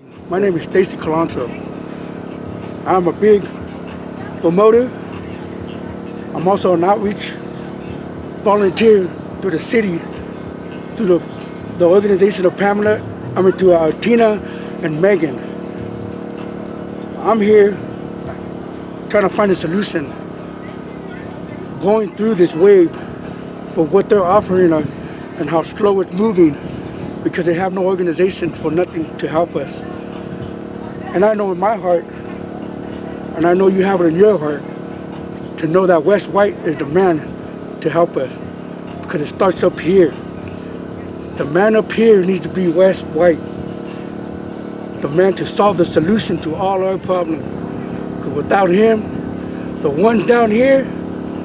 My name is Stacey Colantro. I'm a big promoter. I'm also an outreach volunteer to the city, to the organization of to Tina and Megan. I'm here trying to find a solution, going through this wave for what they're offering us and how slow it's moving because they have no organization for nothing to help us. And I know in my heart, and I know you have it in your heart, to know that Wes White is the man to help us, because it starts up here. The man up here needs to be Wes White, the man to solve the solution to all our problems. Because without him, the ones down here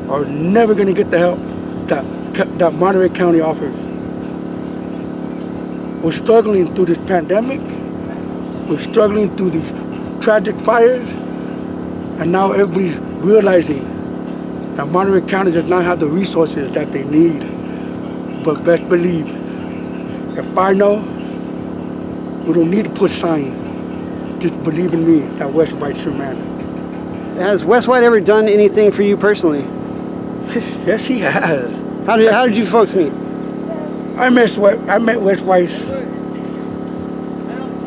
are never going to get the help that Monterey County offers. We're struggling through this pandemic. We're struggling through these tragic fires, and now everybody's realizing that Monterey County does not have the resources that they need. But best believe, if I know, we don't need to put signs. Just believe in me that Wes White's your man. Has Wes White ever done anything for you personally? Yes, he has. How did you folks meet? I met Wes White,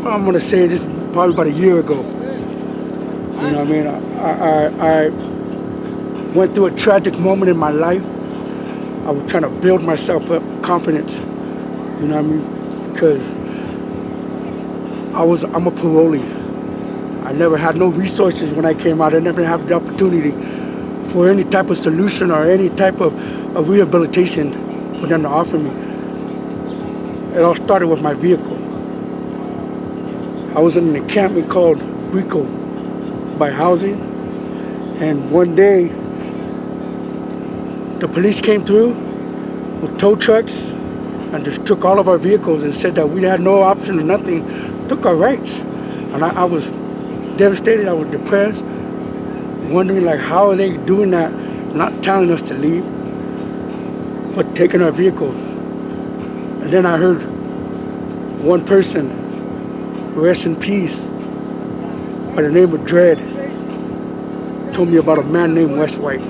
I'm gonna say this probably about a year ago. You know what I mean? I went through a tragic moment in my life. I was trying to build myself up confidence. You know what I mean? Because I'm a parolee. I never had no resources when I came out. I never had the opportunity for any type of solution or any type of rehabilitation for them to offer me. It all started with my vehicle. I was in an encampment called Rico by housing, and one day the police came through with tow trucks and just took all of our vehicles and said that we had no option or nothing, took our rights. And I was devastated, I was depressed, wondering like how are they doing that, not telling us to leave, but taking our vehicles. And then I heard one person, rest in peace, by the name of Dread, told me about a man named Wes White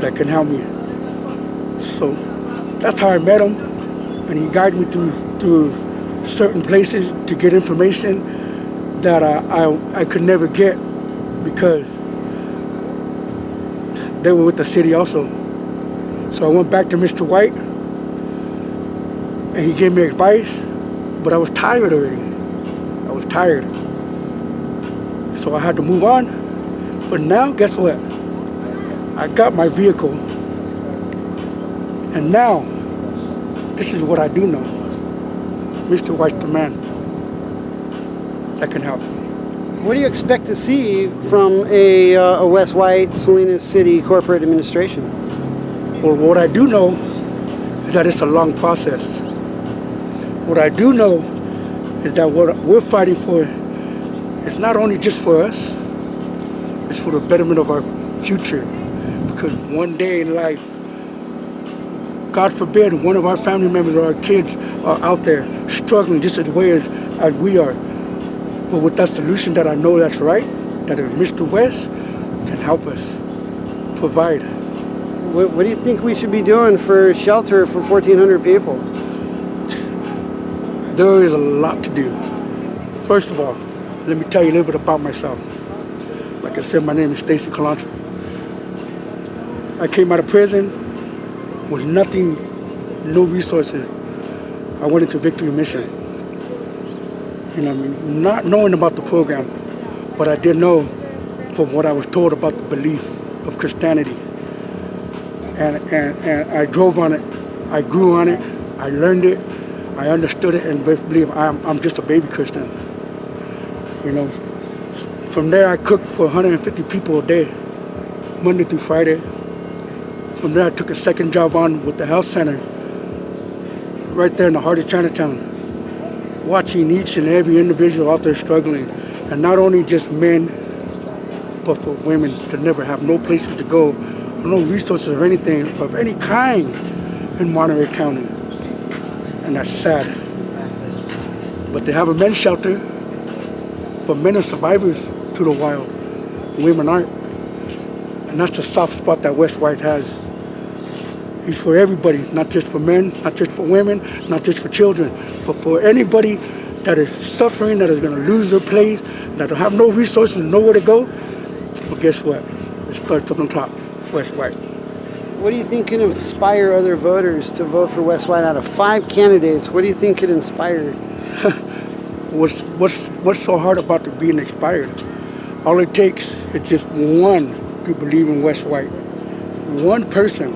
that can help me. So that's how I met him, and he guided me through certain places to get information that I could never get because they were with the city also. So I went back to Mr. White, and he gave me advice, but I was tired already. I was tired. So I had to move on. But now, guess what? I got my vehicle. And now, this is what I do know. Mr. White's the man that can help. What do you expect to see from a Wes White, Salinas City corporate administration? Well, what I do know is that it's a long process. What I do know is that what we're fighting for is not only just for us, it's for the betterment of our future. Because one day in life, God forbid, one of our family members or our kids are out there struggling just as way as we are. But with that solution that I know that's right, that if Mr. West can help us provide. What do you think we should be doing for shelter for 1,400 people? There is a lot to do. First of all, let me tell you a little bit about myself. Like I said, my name is Stacey Colantro. I came out of prison with nothing, no resources. I went into Victory Mission. You know what I mean? Not knowing about the program, but I did know from what I was told about the belief of Christianity. And I drove on it, I grew on it, I learned it, I understood it, and believe I'm just a baby Christian. You know, from there I cooked for 150 people a day, Monday through Friday. From there I took a second job on with the health center, right there in the heart of Chinatown, watching each and every individual out there struggling, and not only just men, but for women to never have no places to go, no resources of anything, of any kind in Monterey County. And that's sad. But they have a men's shelter, But men are survivors to the wild. Women aren't. And that's the soft spot that Wes White has. He's for everybody, not just for men, not just for women, not just for children, but for anybody that is suffering, that is going to lose their place, that don't have no resources, nowhere to go. Well, guess what? It starts up on top. Wes White. What do you think can inspire other voters to vote for Wes White? Out of 5 candidates, what do you think could inspire? What's so hard about being inspired? All it takes is just one to believe in Wes White. One person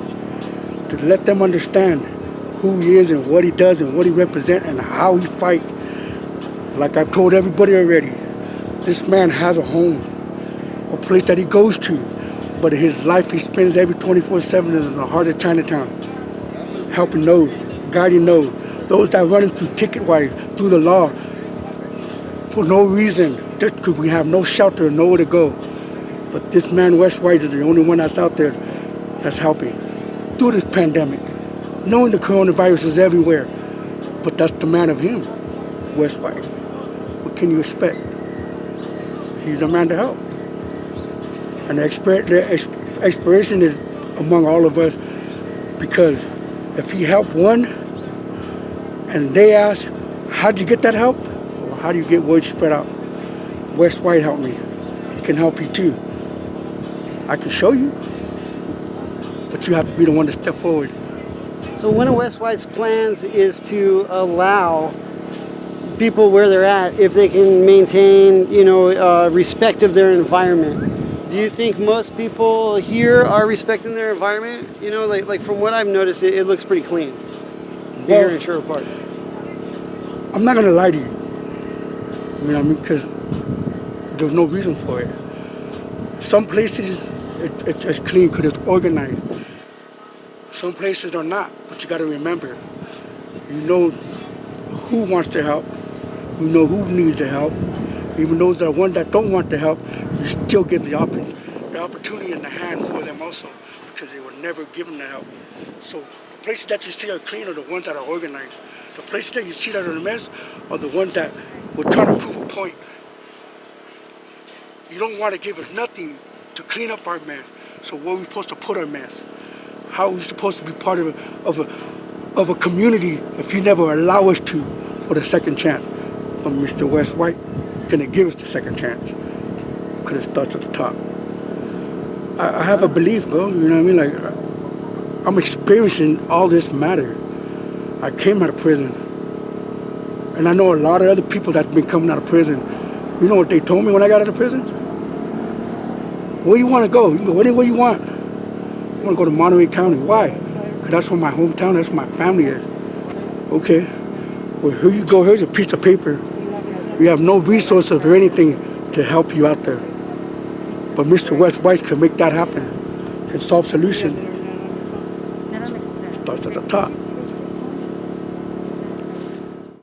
to let them understand who he is and what he does and what he represents and how he fights. Like I've told everybody already, this man has a home, a place that he goes to, but his life he spends every 24/7 in the heart of Chinatown, helping those, guiding those that run into ticket-wise through the law for no reason, just because we have no shelter and nowhere to go. But this man, Wes White, is the only one that's out there that's helping through this pandemic, knowing the coronavirus is everywhere. But that's the man of him, Wes White. What can you expect? He's the man to help. And the inspiration is among all of us, because if he helped one and they ask, how'd you get that help? Or how do you get word spread out? Wes White helped me. He can help you too. I can show you, but you have to be the one to step forward. So one of Wes White's plans is to allow people where they're at, if they can maintain, respect of their environment. Do you think most people here are respecting their environment? Like from what I've noticed, it looks pretty clean here in Sherwood Park. I'm not gonna lie to you. You know what I mean? Because there's no reason for it. Some places it's clean because it's organized. Some places are not, but you got to remember, you know who wants to help, you know who needs the help. Even those that don't want the help, you still give the opportunity in the hand for them also, because they were never given the help. So the places that you see are clean are the ones that are organized. The places that you see that are a mess are the ones that were trying to prove a point. You don't want to give us nothing to clean up our mess. So where are we supposed to put our mess? How are we supposed to be part of a community if you never allow us to for the second chance? But Mr. Wes White gonna give us the second chance, because it starts at the top. I have a belief, bro. You know what I mean? Like I'm experiencing all this matter. I came out of prison, and I know a lot of other people that's been coming out of prison. You know what they told me when I got out of prison? Where you want to go? You can go anywhere you want. I want to go to Monterey County. Why? Because that's where my hometown, that's where my family is. Okay. Well, here you go. Here's a piece of paper. You have no resources or anything to help you out there. But Mr. Wes White can make that happen. Can solve solution. Starts at the top.